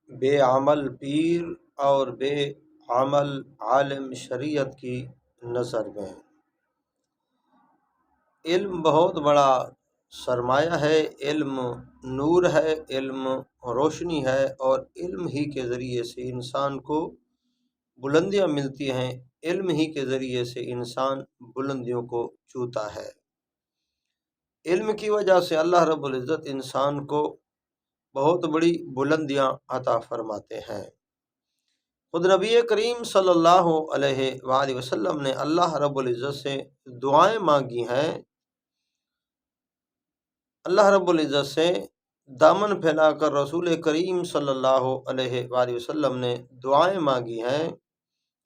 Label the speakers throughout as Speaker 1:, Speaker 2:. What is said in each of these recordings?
Speaker 1: بے عمل پیر اور بے عمل عالم شریعت کی نظر میں علم بہت بڑا سرمایہ ہے، علم نور ہے، علم روشنی ہے، اور علم ہی کے ذریعے سے انسان کو بلندیاں ملتی ہیں، علم ہی کے ذریعے سے انسان بلندیوں کو چھوتا ہے۔ علم کی وجہ سے اللہ رب العزت انسان کو بہت بڑی بلندیاں عطا فرماتے ہیں۔ خود نبی کریم صلی اللہ علیہ وآلہ وسلم نے اللہ رب العزت سے دعائیں مانگی ہیں، اللہ رب العزت سے دامن پھیلا کر رسول کریم صلی اللہ علیہ وآلہ وسلم نے دعائیں مانگی ہیں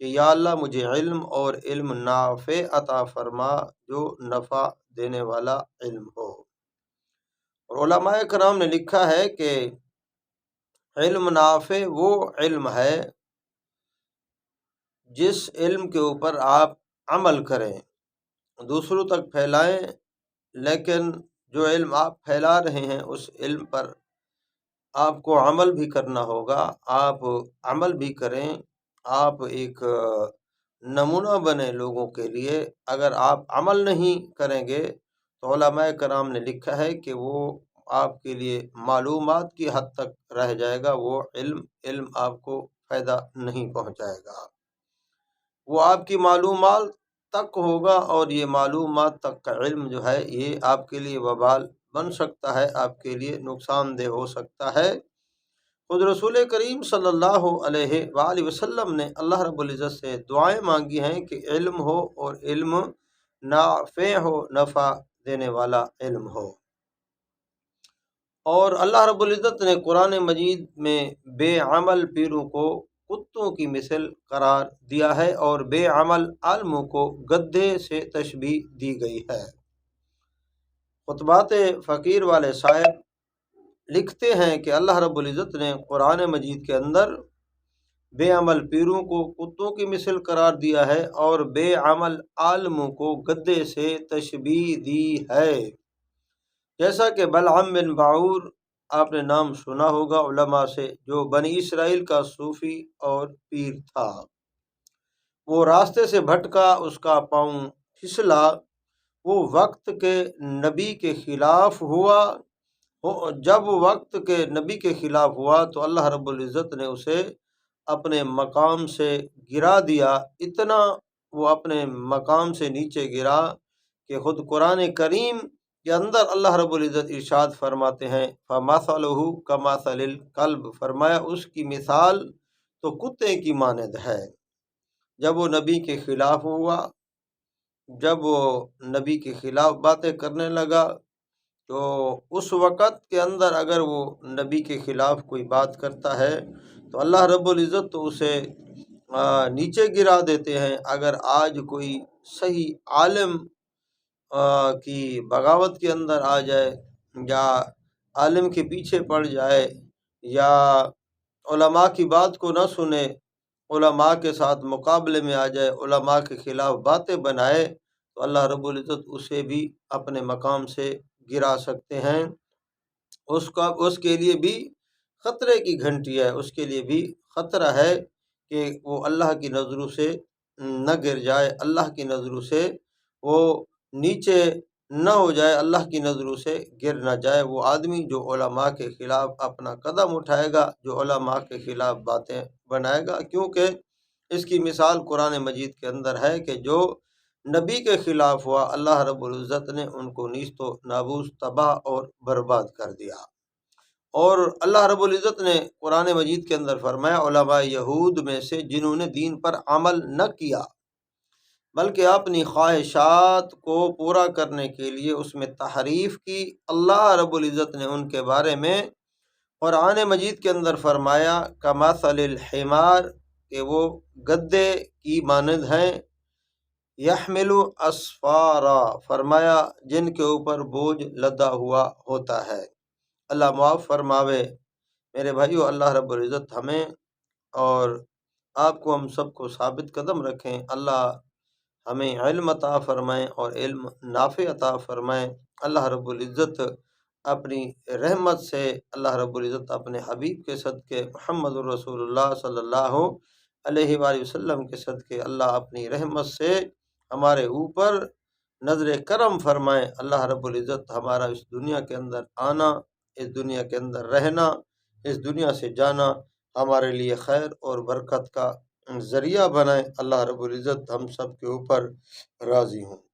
Speaker 1: کہ یا اللہ مجھے علم اور علم نافع عطا فرما، جو نفع دینے والا علم ہو۔ اور علماء کرام نے لکھا ہے کہ علم نافع وہ علم ہے جس علم کے اوپر آپ عمل کریں، دوسروں تک پھیلائیں، لیکن جو علم آپ پھیلا رہے ہیں اس علم پر آپ کو عمل بھی کرنا ہوگا، آپ عمل بھی کریں، آپ ایک نمونہ بنے لوگوں کے لیے۔ اگر آپ عمل نہیں کریں گے تو علماء کرام نے لکھا ہے کہ وہ آپ کے لیے معلومات کی حد تک رہ جائے گا، وہ علم آپ کو فائدہ نہیں پہنچائے گا، وہ آپ کی معلومات تک ہوگا، اور یہ معلومات تک کا علم جو ہے یہ آپ کے لیے وبال بن سکتا ہے، آپ کے لیے نقصان دہ ہو سکتا ہے۔ خود رسول کریم صلی اللہ علیہ وآلہ وسلم نے اللہ رب العزت سے دعائیں مانگی ہیں کہ علم ہو اور علم نافع ہو، نفع دینے والا علم ہو۔ اور اللہ رب العزت نے قرآن مجید میں بے عمل پیروں کو کتوں کی مثل قرار دیا ہے، اور بے عمل عالموں کو گدھے سے تشبیہ دی گئی ہے۔ خطبات فقیر والے صاحب لکھتے ہیں کہ اللہ رب العزت نے قرآن مجید کے اندر بے عمل پیروں کو کتوں کی مثل قرار دیا ہے، اور بے عمل عالموں کو گدھے سے تشبیہ دی ہے۔ جیسا کہ بلعم بن باعور آپ نے نام سنا ہوگا علماء سے، جو بنی اسرائیل کا صوفی اور پیر تھا، وہ راستے سے بھٹکا، اس کا پاؤں پھسلا، وہ وقت کے نبی کے خلاف ہوا، جب وہ وقت کے نبی کے خلاف ہوا تو اللہ رب العزت نے اسے اپنے مقام سے گرا دیا، اتنا وہ اپنے مقام سے نیچے گرا کہ خود قرآن کریم کے اندر اللہ رب العزت ارشاد فرماتے ہیں فَمَثَلُهُ كَمَثَلِ الْكَلْبِ، فرمایا اس کی مثال تو کتے کی مانند ہے۔ جب وہ نبی کے خلاف ہوا، جب وہ نبی کے خلاف باتیں کرنے لگا، تو اس وقت کے اندر اگر وہ نبی کے خلاف کوئی بات کرتا ہے تو اللہ رب العزت تو اسے نیچے گرا دیتے ہیں۔ اگر آج کوئی صحیح عالم کی بغاوت کے اندر آ جائے، یا عالم کے پیچھے پڑ جائے، یا علماء کی بات کو نہ سنے، علماء کے ساتھ مقابلے میں آ جائے، علماء کے خلاف باتیں بنائے، تو اللہ رب العزت اسے بھی اپنے مقام سے گرا سکتے ہیں۔ اس کے لیے بھی خطرے کی گھنٹی ہے، اس کے لیے بھی خطرہ ہے کہ وہ اللہ کی نظروں سے نہ گر جائے، اللہ کی نظروں سے وہ نیچے نہ ہو جائے، اللہ کی نظروں سے گر نہ جائے۔ وہ آدمی جو علماء کے خلاف اپنا قدم اٹھائے گا، جو علماء کے خلاف باتیں بنائے گا، کیونکہ اس کی مثال قرآن مجید کے اندر ہے کہ جو نبی کے خلاف ہوا، اللہ رب العزت نے ان کو نیست و نابود، تباہ اور برباد کر دیا۔ اور اللہ رب العزت نے قرآن مجید کے اندر فرمایا علماء یہود میں سے جنہوں نے دین پر عمل نہ کیا، بلکہ اپنی خواہشات کو پورا کرنے کے لیے اس میں تحریف کی، اللہ رب العزت نے ان کے بارے میں قرآن مجید کے اندر فرمایا کمثل الحمار، کہ وہ گدھے کی مانند ہیں، یحمل اسفارا، فرمایا جن کے اوپر بوجھ لدا ہوا ہوتا ہے۔ اللہ معاف فرماوے میرے بھائیو، اللہ رب العزت ہمیں اور آپ کو، ہم سب کو ثابت قدم رکھیں، اللہ ہمیں علم عطا فرمائیں اور علم نافع عطا فرمائیں۔ اللہ رب العزت اپنی رحمت سے اللہ رب العزت اپنے حبیب کے صدقے محمد الرسول اللہ صلی اللہ علیہ وآلہ وسلم کے صدقے اللہ اپنی رحمت سے ہمارے اوپر نظر کرم فرمائے۔ اللہ رب العزت ہمارا اس دنیا کے اندر آنا، اس دنیا کے اندر رہنا، اس دنیا سے جانا ہمارے لیے خیر اور برکت کا ذریعہ بنائے۔ اللہ رب العزت ہم سب کے اوپر راضی ہوں۔